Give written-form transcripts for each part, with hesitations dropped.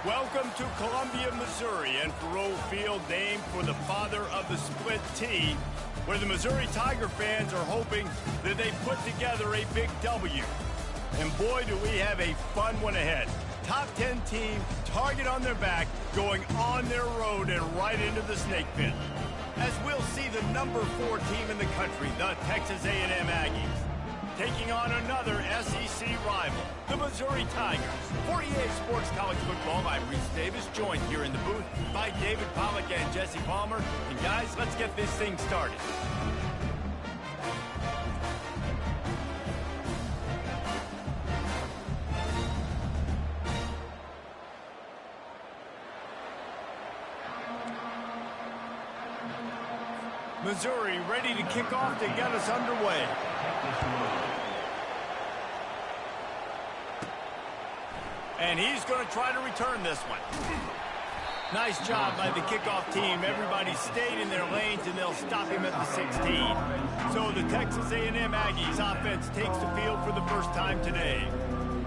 Welcome to Columbia, Missouri, and Faurot Field, named for the father of the split T, where the Missouri Tiger fans are hoping that they put together a big W. And boy, do we have a fun one ahead. Top 10 team, target on their back, going on their road and right into the snake pit. As we'll see the number 4 team in the country, the Texas A&M Aggies, taking on another SEC rival, the Missouri Tigers. 48 Sports College Football, I'm Reese Davis, joined here in the booth by David Pollack and Jesse Palmer. And guys, let's get this thing started. Missouri ready to kick off to get us underway. And he's going to try to return this one. Nice job by the kickoff team. Everybody stayed in their lanes, and they'll stop him at the 16. So the Texas A&M Aggies offense takes the field for the first time today.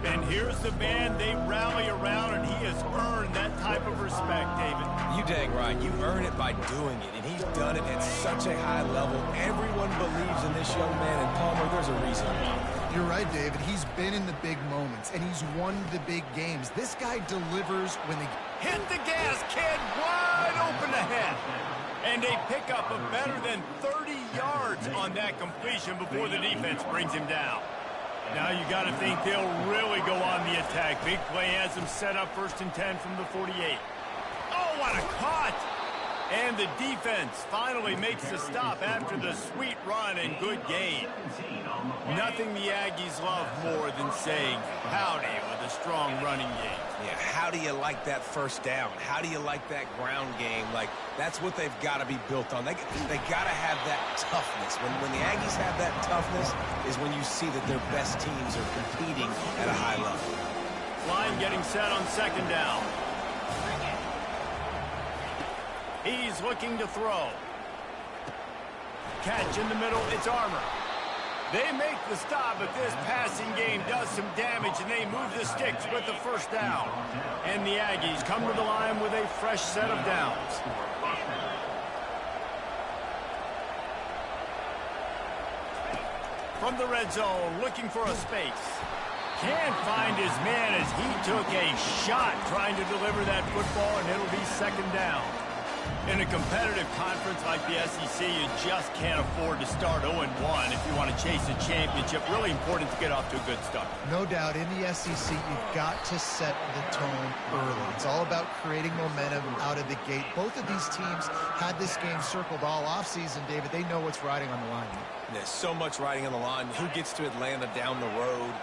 And here's the man they rally around, and he has earned that type of respect, David. You dang right. You earn it by doing it, and he's done it at such a high level. Everyone believes in this young man, and Palmer, there's a reason why. You're right, David. He's been in the big moments, and he's won the big games. This guy delivers when they hit the gas, kid, wide open ahead. And a pickup of better than 30 yards on that completion before the defense brings him down. Now you got to think they'll really go on the attack. Big play has them set up 1st and 10 from the 48. Oh, what a cut! And the defense finally makes the stop after the sweet run and good gain. Nothing the Aggies love more than saying howdy with a strong running game. Yeah, how do you like that first down? How do you like that ground game? Like, that's what they've got to be built on. They got to have that toughness. When the Aggies have that toughness is when you see that their best teams are competing at a high level. Line getting set on 2nd down. He's looking to throw. Catch in the middle, it's Armour. They make the stop, but this passing game does some damage, and they move the sticks with the 1st down. And the Aggies come to the line with a fresh set of downs. From the red zone, looking for a space. Can't find his man as he took a shot trying to deliver that football, and it'll be 2nd down. In a competitive conference like the SEC, you just can't afford to start 0-1 if you want to chase a championship. Really important to get off to a good start. No doubt, in the SEC, you've got to set the tone early. It's all about creating momentum out of the gate. Both of these teams had this game circled all offseason, David. They know what's riding on the line. There's so much riding on the line. Who gets to Atlanta down the road?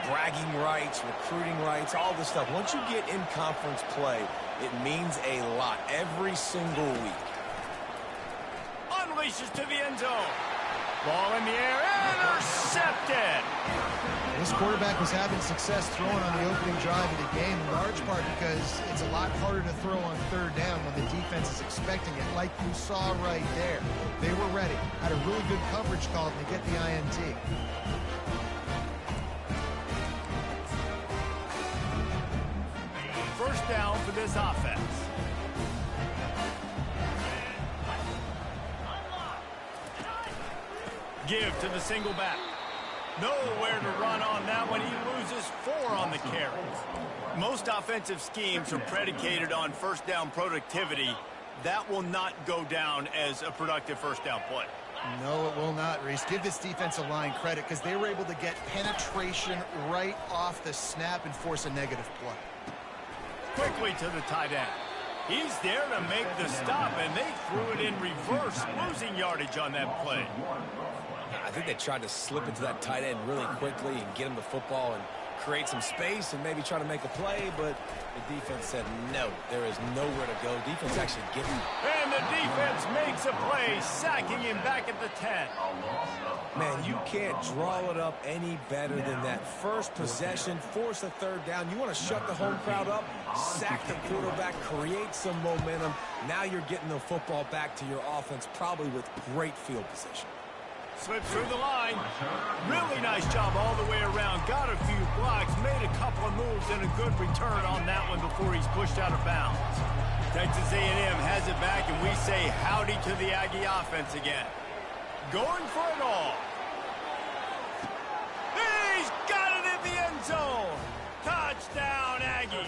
Bragging rights, recruiting rights, all this stuff. Once you get in conference play, it means a lot every single week. Unleashes to the end zone. Ball in the air, intercepted. This quarterback was having success throwing on the opening drive of the game, in large part because it's a lot harder to throw on 3rd down when the defense is expecting it, like you saw right there. They were ready, had a really good coverage call to get the INT. First down for this offense. Give to the single back. Nowhere to run on that one. He loses 4 on the carries. Most offensive schemes are predicated on 1st down productivity. That will not go down as a productive 1st down play. No, it will not, Reese. Give this defensive line credit because they were able to get penetration right off the snap and force a negative play. Quickly to the tight end. He's there to make the stop, and they threw it in reverse, losing yardage on that play. I think they tried to slip it to that tight end really quickly and get him the football and create some space and maybe try to make a play, but the defense said no, there is nowhere to go. Defense actually gets him. And the defense makes a play, sacking him back at the 10. Man, you can't draw it up any better than that. First possession, force a 3rd down. You want to shut the home crowd up, sack the quarterback, create some momentum. Now you're getting the football back to your offense, probably with great field position. Slips through the line. Really nice job all the way around. Got a few blocks, made a couple of moves, and a good return on that one before he's pushed out of bounds. Texas A&M has it back, and we say howdy to the Aggie offense again. Going for it all. He's got it in the end zone. Touchdown, Aggie.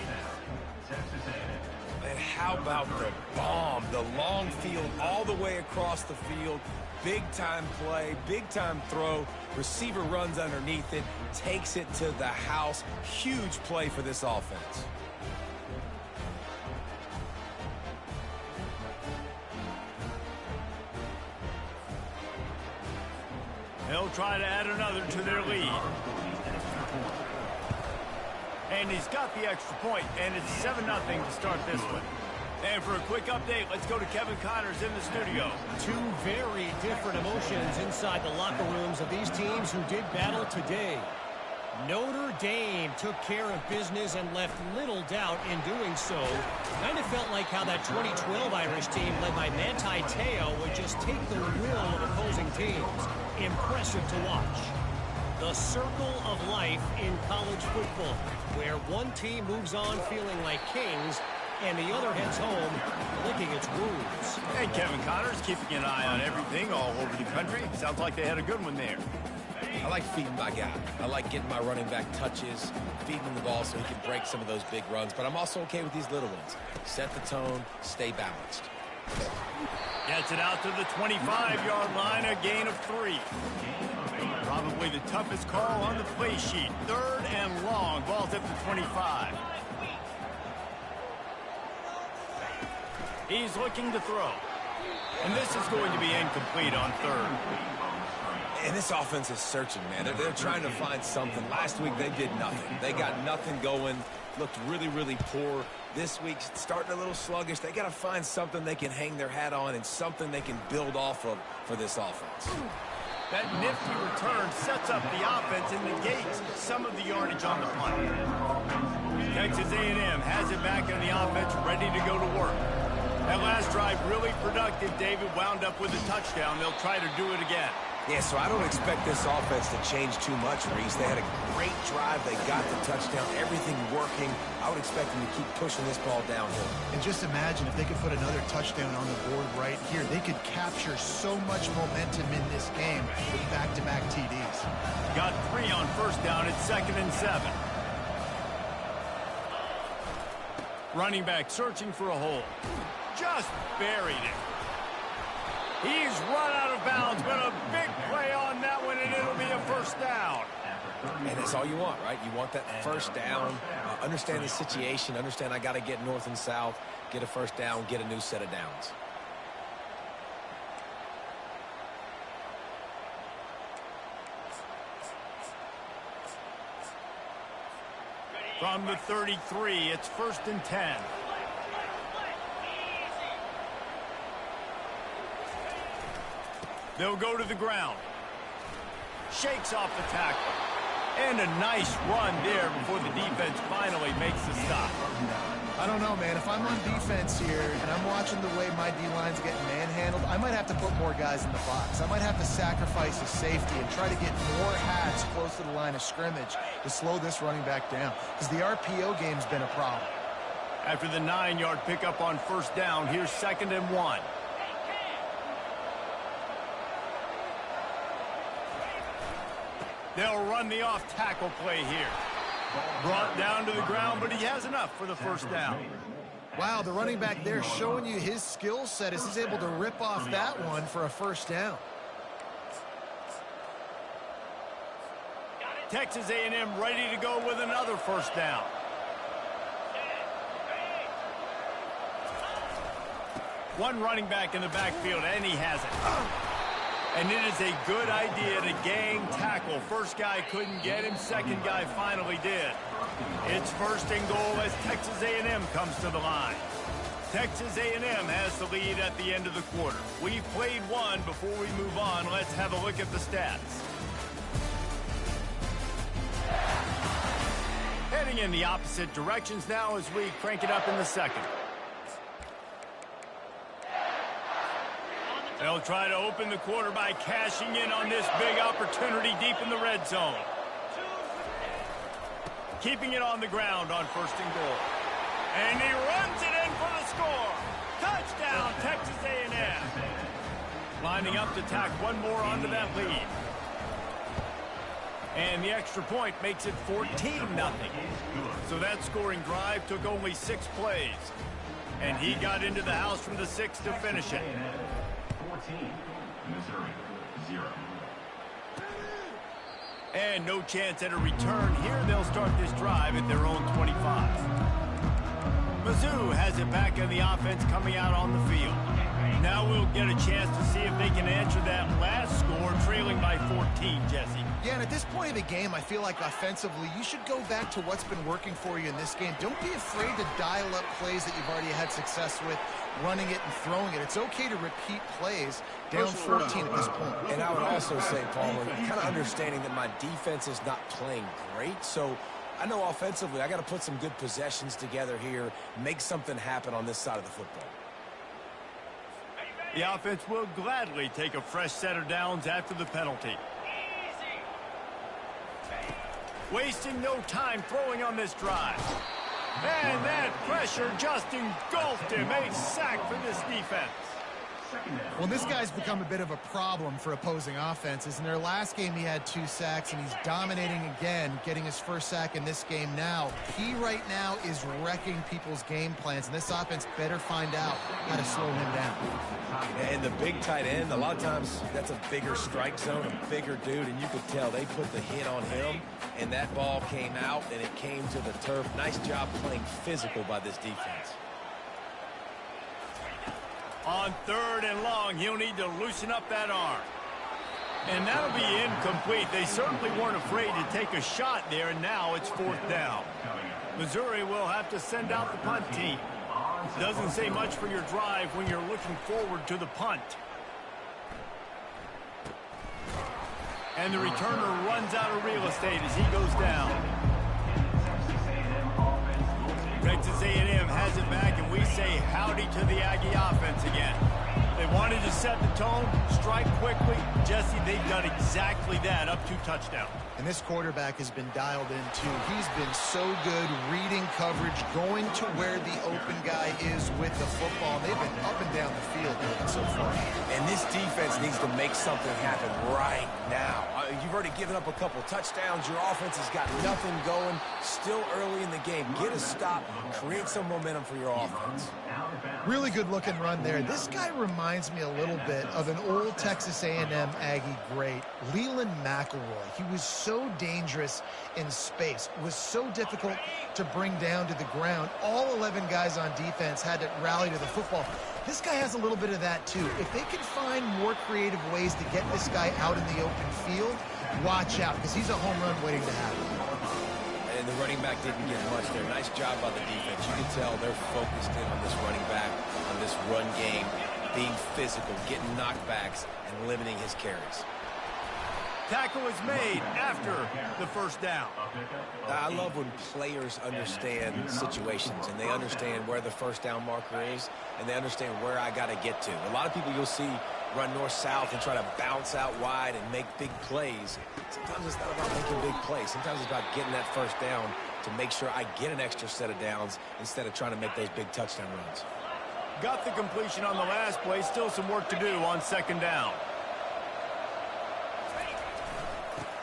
And how about the bomb? The long field all the way across the field. Big-time play, big-time throw. Receiver runs underneath it, takes it to the house. Huge play for this offense. They'll try to add another to their lead. And he's got the extra point, and it's 7-0 to start this one. And for a quick update, let's go to Kevin Connors in the studio. Two very different emotions inside the locker rooms of these teams who did battle today. Notre Dame took care of business and left little doubt in doing so. Kind of felt like how that 2012 Irish team led by Manti Te'o would just take the will of opposing teams. Impressive to watch. The circle of life in college football, where one team moves on feeling like kings and the other heads home licking its wounds. And Kevin Connors keeping an eye on everything all over the country. Sounds like they had a good one there. I like feeding my guy. I like getting my running back touches, feeding him the ball so he can break some of those big runs. But I'm also okay with these little ones. Set the tone, stay balanced. Gets it out to the 25-yard line, a gain of 3. Probably the toughest call on the play sheet. 3rd and long, ball's at the 25. He's looking to throw. And this is going to be incomplete on 3rd. And this offense is searching, man. They're trying to find something. Last week, they did nothing. They got nothing going. Looked really, really poor. This week, starting a little sluggish. They got to find something they can hang their hat on and something they can build off of for this offense. That nifty return sets up the offense and negates some of the yardage on the punt. Texas A&M has it back in the offense, ready to go to work. That last drive really productive. David wound up with a touchdown. They'll try to do it again. Yeah, so I don't expect this offense to change too much, Reese. They had a great drive. They got the touchdown. Everything working. I would expect them to keep pushing this ball downhill. And just imagine if they could put another touchdown on the board right here. They could capture so much momentum in this game with back-to-back TDs. Got 3 on first down. It's 2nd and 7. Running back searching for a hole. Just buried it. He's run out of bounds, but a big play on that one, and it'll be a first down. And that's all you want, right? You want that first down. Understand the situation. Understand I got to get north and south, get a first down, get a new set of downs. From the 33, it's 1st and 10. They'll go to the ground. Shakes off the tackle. And a nice run there before the defense finally makes the stop. I don't know, man. If I'm on defense here and I'm watching the way my D-line's getting manhandled, I might have to put more guys in the box. I might have to sacrifice a safety and try to get more hats close to the line of scrimmage to slow this running back down, because the RPO game's been a problem. After the 9-yard pickup on first down, here's 2nd and 1. They'll run the off-tackle play here. Brought down to the ground, but he has enough for the first down. Wow, the running back there showing you his skill set as he's able to rip off that one for a first down. Texas A&M ready to go with another first down. One running back in the backfield, and he has it. And it is a good idea to gang tackle. First guy couldn't get him. Second guy finally did. It's 1st and goal as Texas A&M comes to the line. Texas A&M has the lead at the end of the quarter. We've played one. Before we move on, let's have a look at the stats. Heading in the opposite directions now as we crank it up in the second. They'll try to open the quarter by cashing in on this big opportunity deep in the red zone. Keeping it on the ground on 1st and goal. And he runs it in for the score. Touchdown, Texas A&M. Lining up to tack one more onto that lead. And the extra point makes it 14-0. So that scoring drive took only 6 plays. And he got into the house from the 6 to finish it. 14, Missouri, 0. And no chance at a return here. They'll start this drive at their own 25. Mizzou has it back in the offense coming out on the field. Now we'll get a chance to see if they can answer that last score, trailing by 14, Jesse. Yeah, and at this point of the game, I feel like offensively, you should go back to what's been working for you in this game. Don't be afraid to dial up plays that you've already had success with, running it and throwing it. It's okay to repeat plays down 14 at this point. And I would also say, Palmer, kind of understanding that my defense is not playing great, so I know offensively I got to put some good possessions together here, make something happen on this side of the football. The offense will gladly take a fresh set of downs after the penalty. Wasting no time throwing on this drive. And that pressure just engulfed him. A sack for this defense. Well, this guy's become a bit of a problem for opposing offenses. In their last game, he had 2 sacks, and he's dominating again, getting his first sack in this game now. He right now is wrecking people's game plans, and this offense better find out how to slow him down. And the big tight end, a lot of times that's a bigger strike zone, a bigger dude, and you could tell they put the hit on him, and that ball came out, and it came to the turf. Nice job playing physical by this defense. On 3rd and long, he'll need to loosen up that arm. And that'll be incomplete. They certainly weren't afraid to take a shot there, and now it's 4th down. Missouri will have to send out the punt team. Doesn't say much for your drive when you're looking forward to the punt. And the returner runs out of real estate as he goes down. Texas A&M has it back, and we say howdy to the Aggie offense again. They wanted to set the tone, strike quickly. Jesse, they've done exactly that, up 2 touchdowns. And this quarterback has been dialed in, too. He's been so good reading coverage, going to where the open guy is with the football. They've been up and down the field so far. And this defense needs to make something happen right now. You've already given up a couple touchdowns. Your offense has got nothing going. Still early in the game. Get a stop. Create some momentum for your offense. Really good-looking run there. This guy reminds me a little bit of an old Texas A&M Aggie great, Leland McElroy. He was so dangerous in space, was so difficult to bring down to the ground. All 11 guys on defense had to rally to the football. This guy has a little bit of that, too. If they can find more creative ways to get this guy out in the open field, watch out, because he's a home run waiting to happen. And the running back didn't get much there. Nice job by the defense. You can tell they're focused in on this running back, on this run game, being physical, getting knockbacks, and limiting his carries. Tackle is made after the 1st down. I love when players understand situations, and they understand where the 1st down marker is, and they understand where I got to get to. A lot of people you'll see run north-south and try to bounce out wide and make big plays. Sometimes it's not about making big plays. Sometimes it's about getting that 1st down to make sure I get an extra set of downs instead of trying to make those big touchdown runs. Got the completion on the last play. Still some work to do on 2nd down.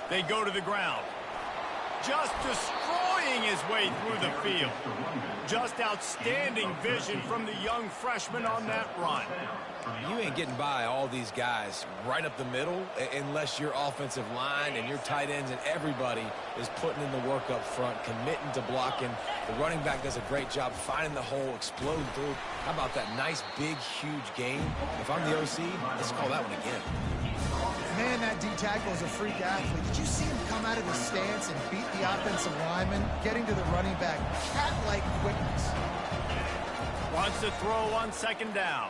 They go to the ground. Just destroying his way through the field. Just outstanding vision from the young freshman on that run. You ain't getting by all these guys right up the middle unless your offensive line and your tight ends and everybody is putting in the work up front, committing to blocking. The running back does a great job finding the hole, exploding through. How about that nice, big, huge game? If I'm the OC, let's call that one again. Man, that D-tackle is a freak athlete. Did you see him come out of the stance and beat the offensive lineman, getting to the running back? Cat-like quickness. Wants to throw on 2nd down.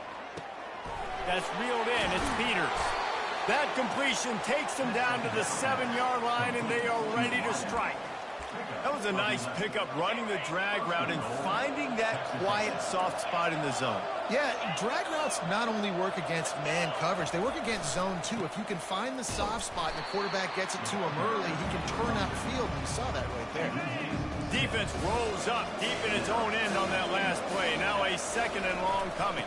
That's reeled in. It's Peters. That completion takes them down to the 7-yard line, and they are ready to strike. That was a nice pickup, running the drag route and finding that quiet, soft spot in the zone. Yeah, drag routes not only work against man coverage, they work against zone too. If you can find the soft spot and the quarterback gets it to him early, he can turn outfield, and you saw that right there. Defense rolls up deep in its own end on that last play. Now a second and long coming.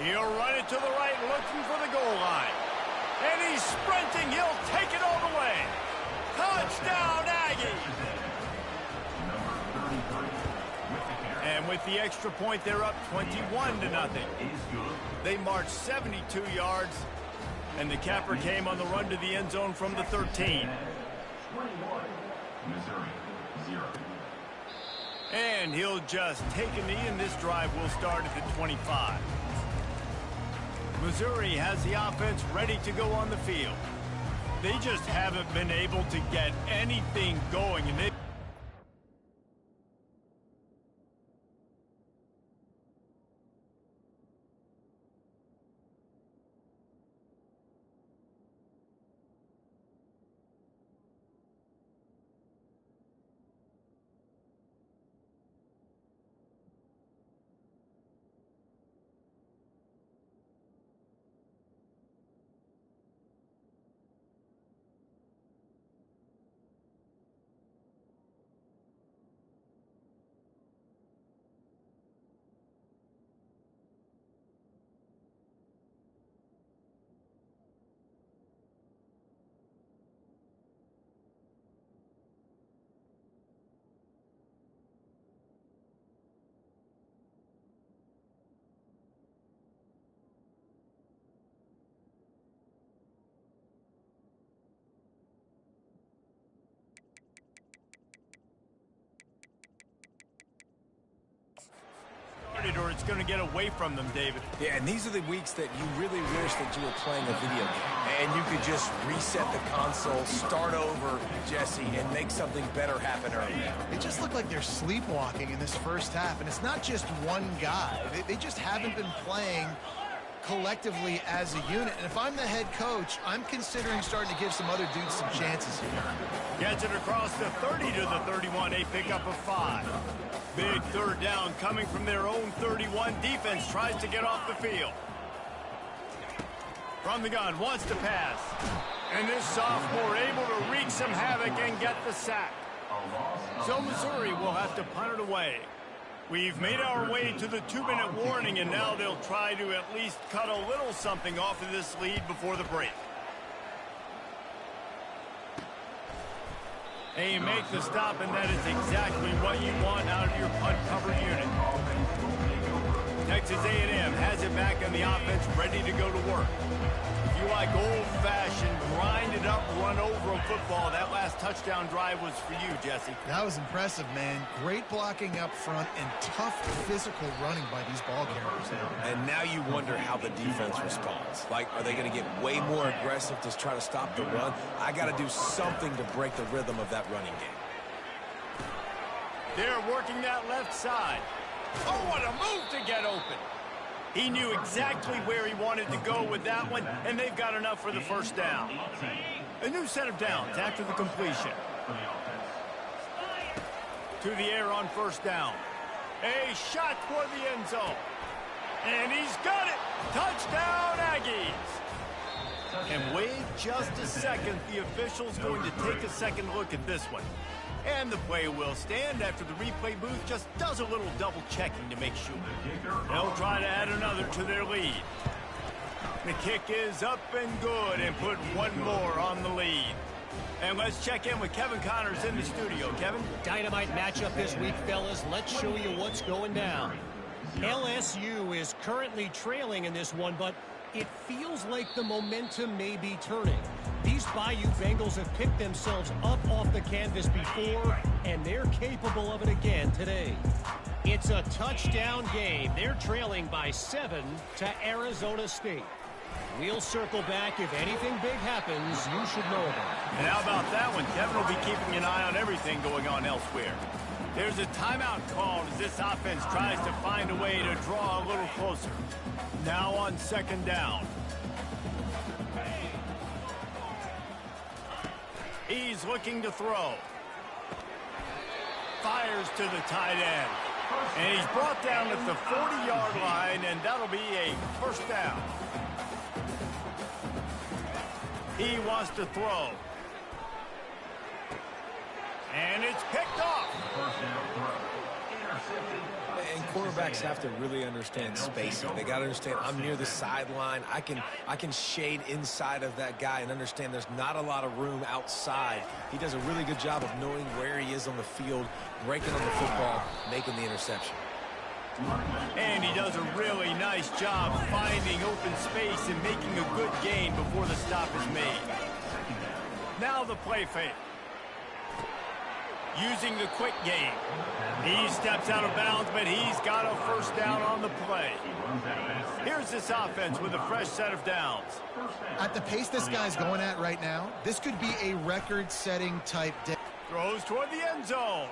He'll run it to the right, looking for the goal line. And he's sprinting. He'll take it all the way. Touchdown, Aggies! And with the extra point, they're up 21-0. They marched 72 yards, and the capper came on the run to the end zone from the 13. 21, Missouri, 0. And he'll just take a knee, and this drive will start at the 25. Missouri has the offense ready to go on the field. They just haven't been able to get anything going, and they... or it's going to get away from them, David. Yeah, and these are the weeks that you really wish that you were playing a video game. And you could just reset the console, start over, Jesse, and make something better happen early. It just looked like they're sleepwalking in this first half, and it's not just one guy. They just haven't been playing collectively as a unit. And if I'm the head coach, I'm considering starting to give some other dudes some chances here. Gets it across the 30 to the 31, a pickup of 5. Big third down coming from their own 31. Defense tries to get off the field. From the gun, wants to pass. And this sophomore able to wreak some havoc and get the sack. So Missouri will have to punt it away. We've made our way to the 2-minute warning, and now they'll try to at least cut a little something off of this lead before the break. They make the stop, and that is exactly what you want out of your punt-cover unit. Texas A&M has it back on the offense, ready to go to work. If you like old-fashioned, grind-it-up, run-over a football, that last touchdown drive was for you, Jesse. That was impressive, man. Great blocking up front and tough physical running by these ball carriers now. And now you wonder how the defense responds. Like, are they going to get way more aggressive to try to stop the run? I got to do something to break the rhythm of that running game. They're working that left side. Oh, what a move to get open. He knew exactly where he wanted to go with that one, and they've got enough for the first down. A new set of downs after the completion. To the air on first down. A shot toward the end zone. And he's got it. Touchdown, Aggies. And wait just a second. The official's going to take a second look at this one. And the play will stand after the replay booth just does a little double checking to make sure. They'll try to add another to their lead. The kick is up and good and put one more on the lead. And let's check in with Kevin Connors in the studio. Kevin? Dynamite matchup this week, fellas. Let's show you what's going down. LSU is currently trailing in this one, but it feels like the momentum may be turning. These Bayou Bengals have picked themselves up off the canvas before, and they're capable of it again today. It's a touchdown game. They're trailing by 7 to Arizona State. We'll circle back. If anything big happens, you should know about it. And how about that one? Kevin will be keeping an eye on everything going on elsewhere. There's a timeout called as this offense tries to find a way to draw a little closer. Now on second down. He's looking to throw. fires to the tight end. And he's brought down at the 40-yard line, and that'll be a first down. He wants to throw. And it's picked off. First down throw. Intercepted. And quarterbacks have to really understand spacing. They got to understand I'm near the sideline. I can shade inside of that guy and understand there's not a lot of room outside. He does a really good job of knowing where he is on the field, breaking on the football, making the interception. And he does a really nice job finding open space and making a good gain before the stop is made. Now the play fake. Using the quick game. He steps out of bounds, but he's got a first down on the play. Here's this offense with a fresh set of downs. At the pace this guy's going at right now, this could be a record-setting type day. Throws toward the end zone.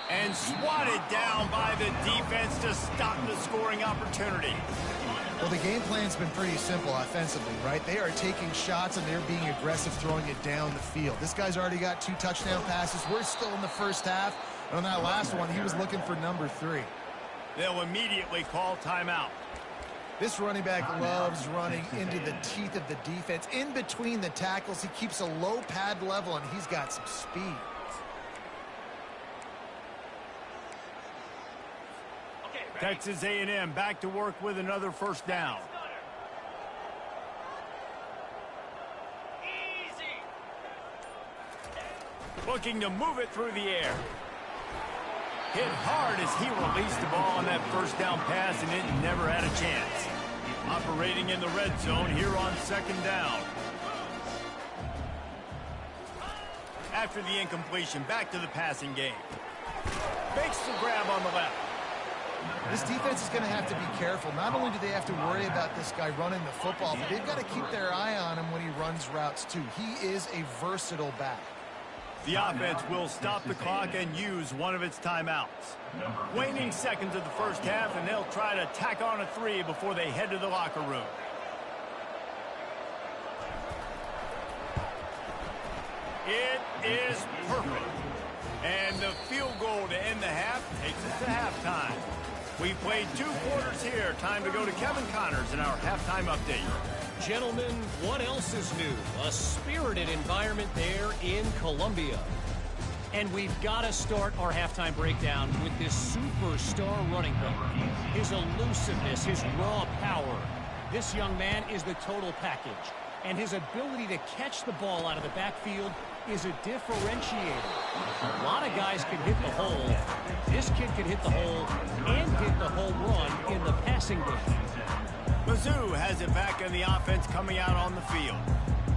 And swatted down by the defense to stop the scoring opportunity. Well, the game plan's been pretty simple offensively, right? They are taking shots, and they're being aggressive, throwing it down the field. This guy's already got 2 touchdown passes. We're still in the first half. And on that last one, he was looking for number 3. They'll immediately call timeout. This running back loves running into the teeth of the defense. In between the tackles, he keeps a low pad level, and he's got some speed. Texas A&M back to work with another first down. Looking to move it through the air. Hit hard as he released the ball on that first down pass, and it never had a chance. Operating in the red zone here on second down. After the incompletion, back to the passing game. Makes the grab on the left. This defense is going to have to be careful. Not only do they have to worry about this guy running the football, but they've got to keep their eye on him when he runs routes too. He is a versatile back. The offense will stop the clock and use one of its timeouts. Waning seconds of the first half, and they'll try to tack on a 3 before they head to the locker room. It is perfect. And the field goal to end the half takes us to halftime. We played 2 quarters here. Time to go to Kevin Connors in our halftime update. Gentlemen, what else is new? A spirited environment there in Columbia. And we've got to start our halftime breakdown with this superstar running back. His elusiveness, his raw power. This young man is the total package. And his ability to catch the ball out of the backfield is a differentiator. A lot of guys can hit the hole. This kid can hit the hole and hit the home run in the passing game. Mizzou has it back in the offense coming out on the field.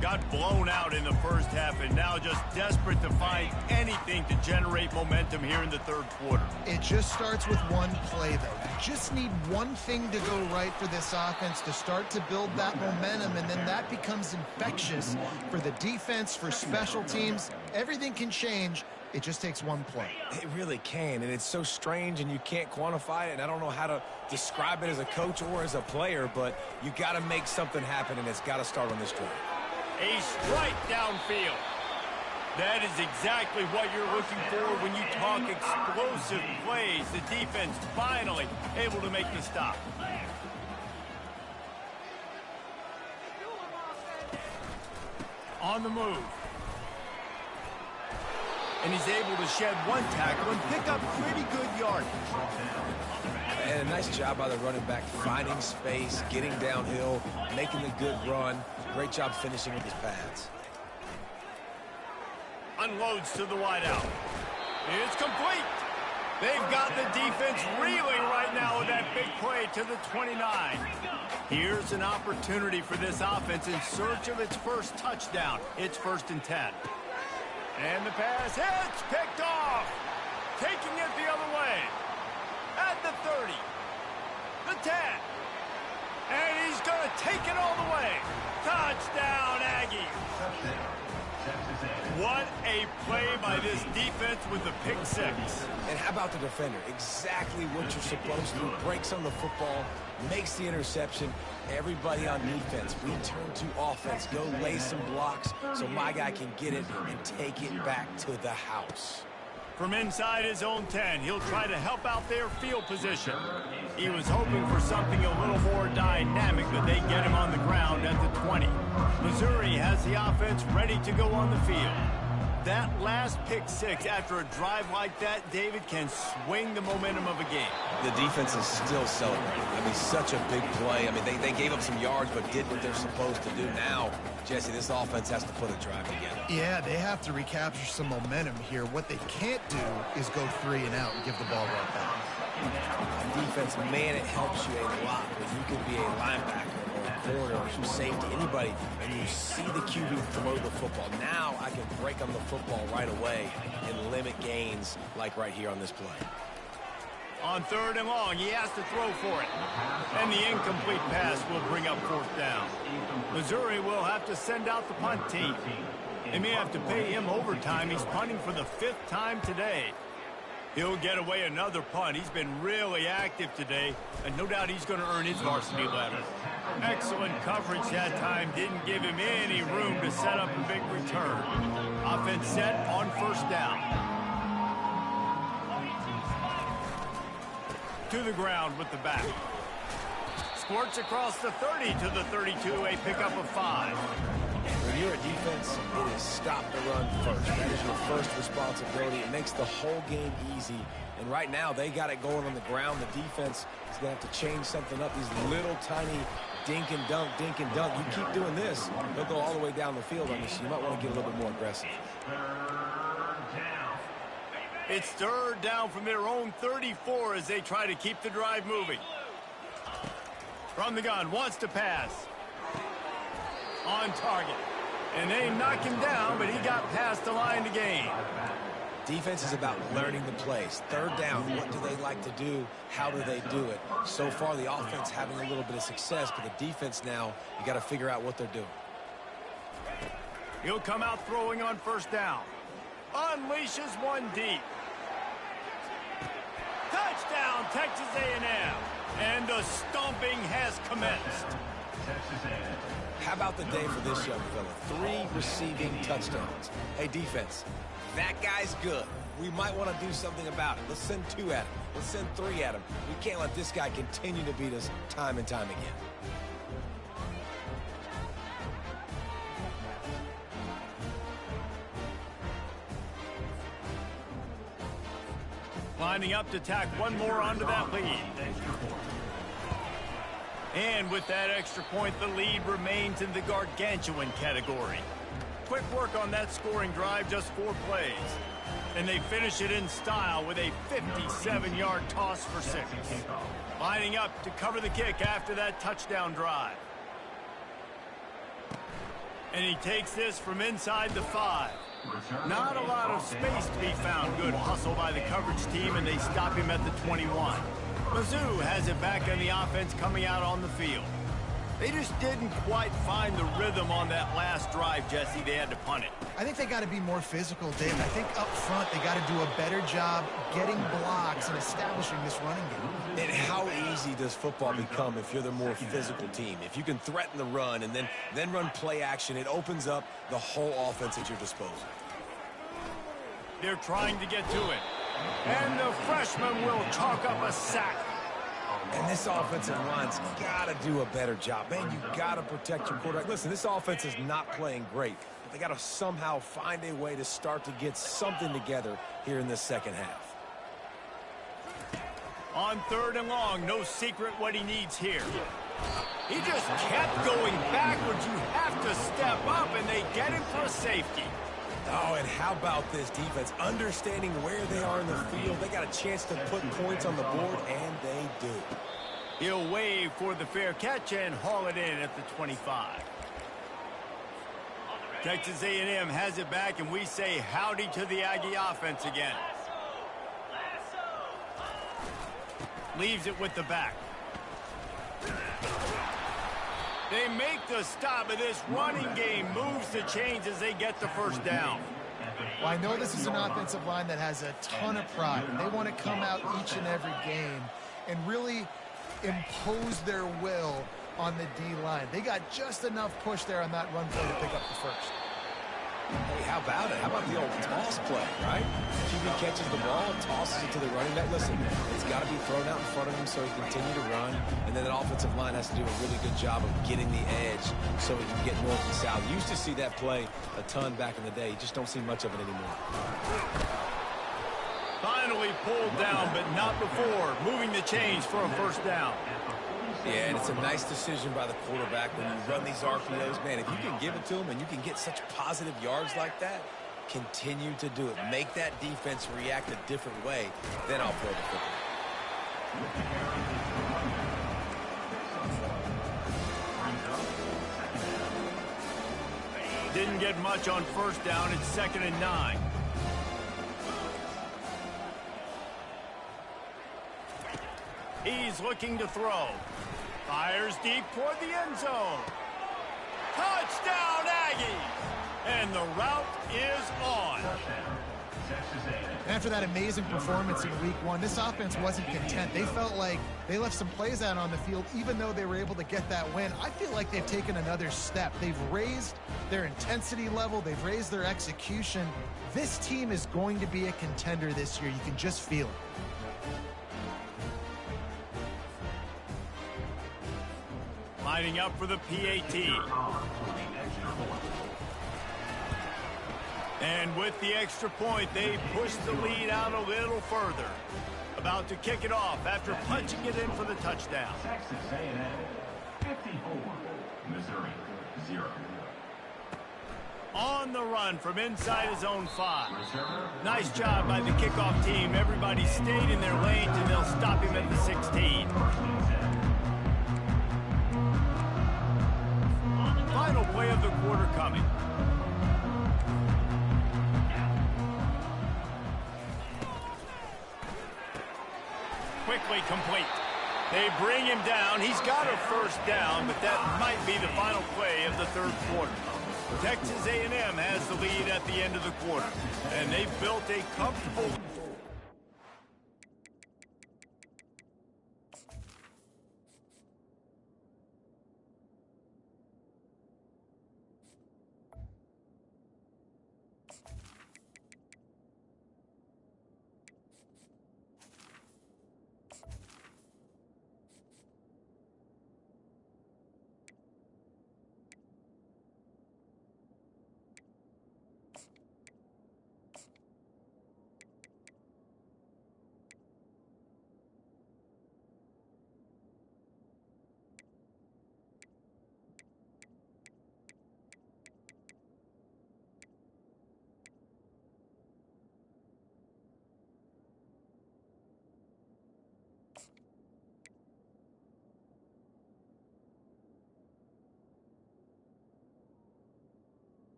Got blown out in the first half and now just desperate to find anything to generate momentum here in the third quarter. It just starts with one play, though. You just need one thing to go right for this offense to start to build that momentum, and then that becomes infectious for the defense, for special teams. Everything can change. It just takes one play. It really can, and it's so strange, and you can't quantify it, and I don't know how to describe it as a coach or as a player, but you got to make something happen, and it's got to start on this drive. A strike downfield. That is exactly what you're looking for when you talk explosive plays. The defense finally able to make the stop. On the move. And he's able to shed one tackle and pick up pretty good yardage. And a nice job by the running back, finding space, getting downhill, making a good run. Great job finishing with his pads. Unloads to the wideout. It's complete. They've got the defense reeling right now with that big play to the 29. Here's an opportunity for this offense in search of its first touchdown. It's 1st and 10. And the pass hits, picked off. Taking it the other way. At the 30. The 10. And he's going to take it all the way. Touchdown, Aggies. What a play by this defense with the pick 6. And how about the defender? Exactly what you're supposed to. Breaks on the football, makes the interception. Everybody on defense, return to offense. Go lay some blocks so my guy can get it and take it back to the house. From inside his own 10, he'll try to help out their field position. He was hoping for something a little more dynamic, but they get him on the ground at the 20. Missouri has the offense ready to go on the field. That last pick six after a drive like that, David, can swing the momentum of a game. The defense is still celebrating. I mean, such a big play. I mean, they gave up some yards but did what they're supposed to do. Now, Jesse, this offense has to put a drive together. Yeah, they have to recapture some momentum here. What they can't do is go 3 and out and give the ball right back. Defense, man, it helps you a lot when you can be a linebacker or a corner or some safety, anybody, and you see the QB throw the football. Now I can break on the football right away and limit gains like right here on this play. On 3rd and long, he has to throw for it. And the incomplete pass will bring up 4th down. Missouri will have to send out the punt team. They may have to pay him overtime. He's punting for the 5th time today. He'll get away another punt. He's been really active today, and no doubt he's going to earn his varsity letter. Excellent coverage that time. Didn't give him any room to set up a big return. Offense set on 1st down. To the ground with the back. Squirts across the 30 to the 32, a pickup of 5. When you're a defense, it is stop the run first. That is your first responsibility. It makes the whole game easy. And right now, they got it going on the ground. The defense is going to have to change something up. These little tiny dink and dunk, dink and dunk. You keep doing this, they'll go all the way down the field on you, so you might want to get a little bit more aggressive. It's 3rd down from their own 34 as they try to keep the drive moving. From the gun, wants to pass. On target. And they knock him down, but he got past the line to gain. Defense is about learning the plays. 3rd down, what do they like to do? How do they do it? So far, the offense having a little bit of success, but the defense now, you got to figure out what they're doing. He'll come out throwing on 1st down. Unleashes one deep. Touchdown, Texas A&M. And the stomping has commenced. How about the day for this young fella? 3 receiving touchdowns. Hey, defense, that guy's good. We might want to do something about it. Let's send 2 at him. Let's send 3 at him. We can't let this guy continue to beat us time and time again. Lining up to tack one more onto that lead. And with that extra point, the lead remains in the gargantuan category. Quick work on that scoring drive, just 4 plays. And they finish it in style with a 57-yard toss for 6. Lining up to cover the kick after that touchdown drive. And he takes this from inside the 5. Not a lot of space to be found. Good hustle by the coverage team, and they stop him at the 21. Mizzou has it back on the offense coming out on the field. They just didn't quite find the rhythm on that last drive, Jesse. They had to punt it. I think they got to be more physical, Dave. I think up front they got to do a better job getting blocks and establishing this running game. And how easy does football become if you're the more physical team? If you can threaten the run and then run play action, it opens up the whole offense at your disposal. They're trying to get to it. And the freshman will chalk up a sack. And this offensive line's got to do a better job. Man, you got to protect your quarterback. Listen, this offense is not playing great, but they got to somehow find a way to start to get something together here in this second half. On 3rd and long, no secret what he needs here. He just kept going backwards. You have to step up, and they get him for a safety. Oh, and how about this defense? Understanding where they are in the field. They got a chance to put points on the board, and they do. He'll wave for the fair catch and haul it in at the 25. Texas A&M has it back, and we say howdy to the Aggie offense again. Leaves it with the back. They make the stop, but this running game moves the chains as they get the 1st down. Well, I know this is an offensive line that has a ton of pride. They want to come out each and every game and really impose their will on the D-line. They got just enough push there on that run play to pick up the 1st. Hey, how about it? How about the old toss play, right? QB catches the ball, tosses it to the running back. Listen, it's got to be thrown out in front of him so he can continue to run. And then that offensive line has to do a really good job of getting the edge so he can get north and south. You used to see that play a ton back in the day. You just don't see much of it anymore. Finally pulled down, but not before. Moving the chains for a first down. Yeah, and it's a nice decision by the quarterback when you run these RPOs. Man, if you can give it to him and you can get such positive yards like that, continue to do it. Make that defense react a different way, then I'll throw the football. Didn't get much on first down. It's 2nd and 9. He's looking to throw. Fires deep toward the end zone. Touchdown, Aggies! And the route is on. After that amazing performance in week 1, this offense wasn't content. They felt like they left some plays out on the field, even though they were able to get that win. I feel like they've taken another step. They've raised their intensity level. They've raised their execution. This team is going to be a contender this year. You can just feel it. Lining up for the PAT. And with the extra point, they push the lead out a little further. About to kick it off after punching it in for the touchdown. Texas A&M 54, Missouri 0. On the run from inside his own 5. Nice job by the kickoff team. Everybody stayed in their lanes, and they'll stop him at the 16. Final play of the quarter coming. Quickly complete. They bring him down. He's got a first down, but that might be the final play of the third quarter. Texas A&M has the lead at the end of the quarter, and they've built a comfortable...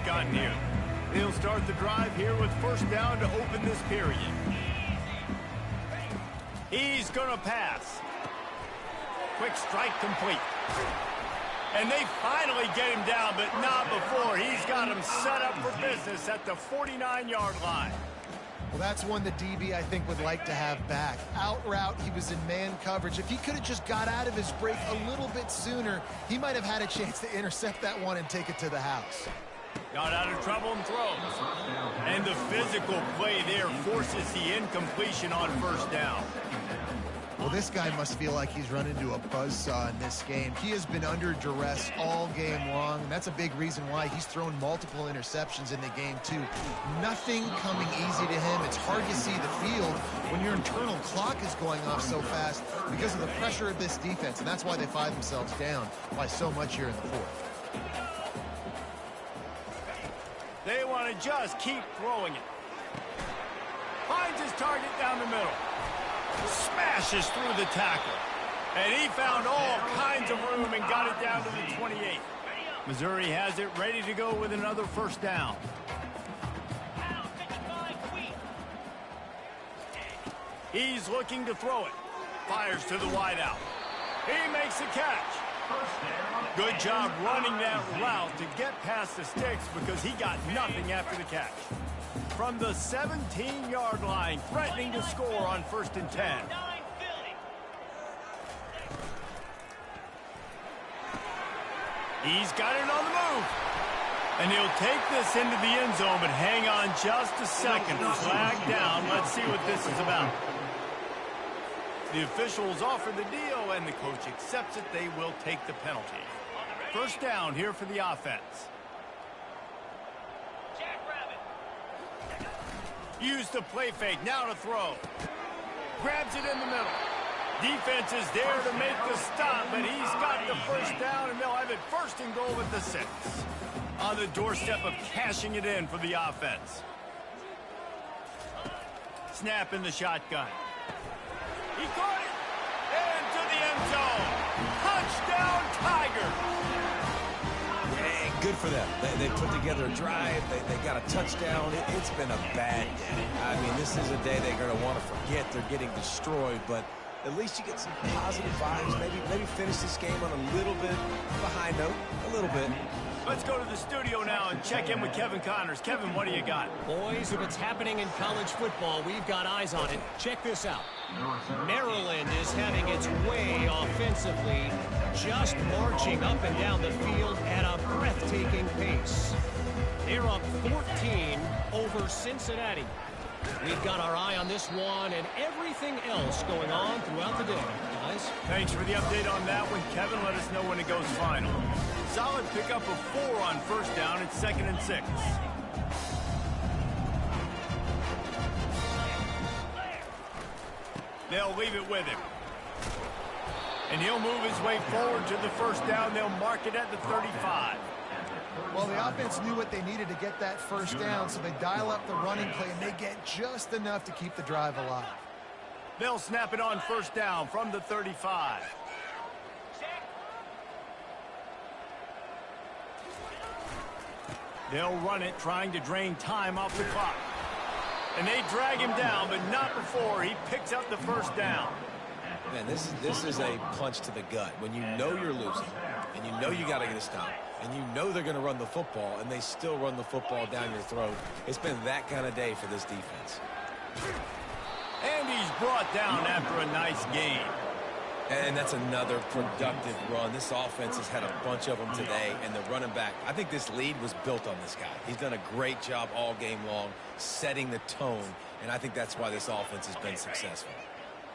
gotten here. They'll start the drive here with first down to open this period. He's going to pass. Quick strike complete. And they finally get him down, but not before. He's got him set up for business at the 49-yard line. Well, that's one the DB, I think, would like to have back. Out route, he was in man coverage. If he could have just got out of his break a little bit sooner, he might have had a chance to intercept that one and take it to the house. Got out of trouble and throws. And the physical play there forces the incompletion on first down. Well, this guy must feel like he's run into a buzzsaw in this game. He has been under duress all game long, and that's a big reason why he's thrown multiple interceptions in the game, too. Nothing coming easy to him. It's hard to see the field when your internal clock is going off so fast because of the pressure of this defense, and that's why they find themselves down by so much here in the fourth. They want to just keep throwing it. Finds his target down the middle. Smashes through the tackle. And he found all kinds of room and got it down to the 28. Missouri has it ready to go with another first down. He's looking to throw it. Fires to the wideout. He makes the catch. Good job running that route to get past the sticks because he got nothing after the catch. From the 17-yard line, threatening to score on 1st and 10. He's got it on the move. And he'll take this into the end zone, but hang on just a second. Flag down. Let's see what this is about. The officials offer the deal, and the coach accepts it. They will take the penalty. First down here for the offense. Use the play fake, now to throw. Grabs it in the middle. Defense is there to make the stop, but he's got the first down, and they'll have it 1st and goal at the 6. On the doorstep of cashing it in for the offense. Snap in the shotgun. He caught it! Into the end zone! Touchdown, Tigers! Good for them. They put together a drive. They got a touchdown. It's been a bad day. I mean, this is a day they're going to want to forget. They're getting destroyed, but at least you get some positive vibes. Maybe finish this game on a little bit of a high note. A little bit. Let's go to the studio now and check in with Kevin Connors. Kevin, what do you got? Boys, if it's happening in college football, we've got eyes on it. Check this out. Maryland is having its way offensively, just marching up and down the field at a breathtaking pace. They're up 14 over Cincinnati. We've got our eye on this one and everything else going on throughout the day, guys. Thanks for the update on that one, Kevin. Let us know when it goes final. Solid pickup of 4 on first down. It's 2nd and 6. They'll leave it with him. And he'll move his way forward to the first down. They'll mark it at the 35. Well, the offense knew what they needed to get that first down, so they dial up the running play, and they get just enough to keep the drive alive. They'll snap it on first down from the 35. They'll run it, trying to drain time off the clock. And they drag him down, but not before he picks up the first down. Man, this is a punch to the gut. When you know you're losing, and you know you got to get a stop, and you know they're going to run the football, and they still run the football down your throat. It's been that kind of day for this defense. And he's brought down after a nice game. And that's another productive run. This offense has had a bunch of them today, and the running back, I think this lead was built on this guy. He's done a great job all game long setting the tone, and I think that's why this offense has been successful.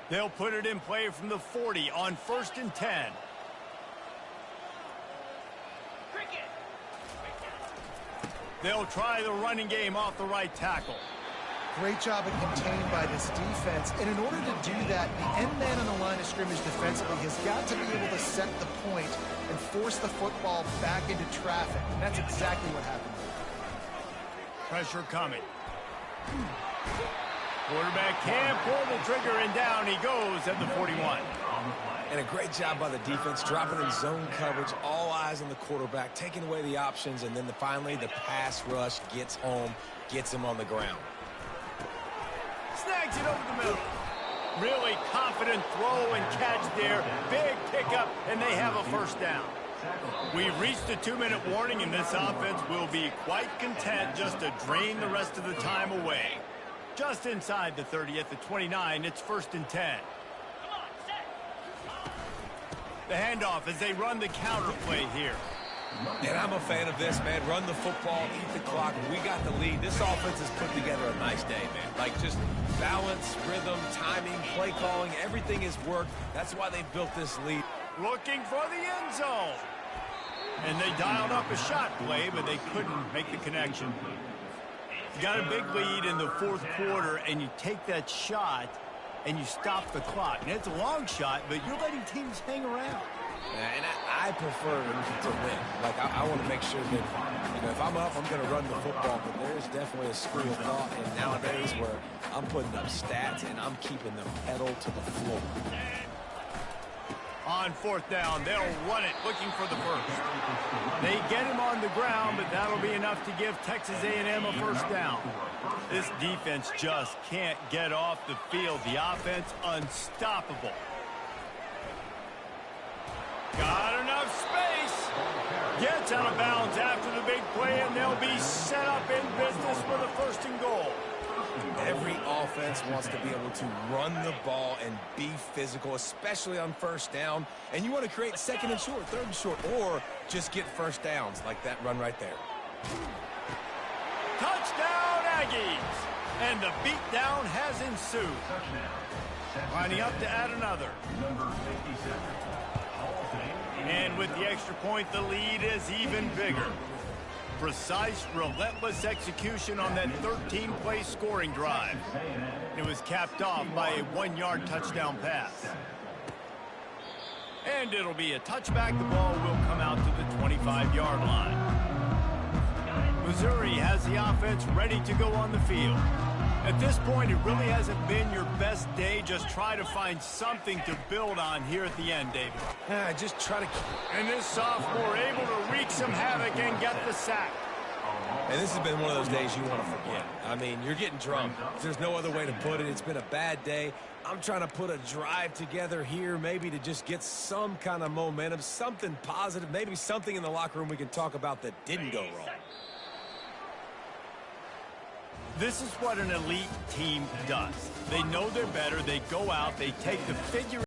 They'll put it in play from the 40 on 1st and 10. They'll try the running game off the right tackle. Great job of contained by this defense. And in order to do that, the end man on the line of scrimmage defensively has got to be able to set the point and force the football back into traffic. And that's exactly what happened. Pressure coming. Quarterback can't pull the trigger, and down he goes at the 41. And a great job by the defense, dropping in zone coverage, all eyes on the quarterback, taking away the options, and then finally the pass rush gets home, gets him on the ground. Snags it over the middle. Really confident throw and catch there. Big pickup, and they have a first down. We've reached a 2-minute warning, and this offense will be quite content just to drain the rest of the time away. Just inside the 30 at the 29, it's 1st and 10. The handoff as they run the counter play here. And I'm a fan of this, man. Run the football, eat the clock. We got the lead. This offense has put together a nice day, man. Like, just balance, rhythm, timing, play calling, everything has worked. That's why they built this lead. Looking for the end zone. And they dialed up a shot play, but they couldn't make the connection. You got a big lead in the 4th quarter, and you take that shot, and you stop the clock. And it's a long shot, but you're letting teams hang around. And I prefer to win. Like, I want to make sure that, you know, if I'm up, I'm going to run the football. But there's definitely a school of thought and nowadays where I'm putting up stats and I'm keeping the pedal to the floor. On 4th down, they'll run it, looking for the first. They get him on the ground, but that'll be enough to give Texas A&M a first down. This defense just can't get off the field. The offense unstoppable. Got enough space. Gets out of bounds after the big play, and they'll be set up in business with a 1st and goal. Every offense wants to be able to run the ball and be physical, especially on 1st down. And you want to create 2nd and short, 3rd and short, or just get 1st downs like that run right there. Touchdown, Aggies! And the beatdown has ensued. Lining up to add another. Number 57. And with the extra point, the lead is even bigger. Precise, relentless execution on that 13-play scoring drive. It was capped off by a 1-yard touchdown pass. And it'll be a touchback. The ball will come out to the 25-yard line. Missouri has the offense ready to go on the field. At this point, it really hasn't been your best day. Just try to find something to build on here at the end, David. Just try to... And this sophomore able to wreak some havoc and get the sack. And this has been one of those days you want to forget. I mean, you're getting drunk. There's no other way to put it. It's been a bad day. I'm trying to put a drive together here, maybe to just get some kind of momentum, something positive, maybe something in the locker room we can talk about that didn't go wrong. This is what an elite team does. They know they're better. They go out. They take the figure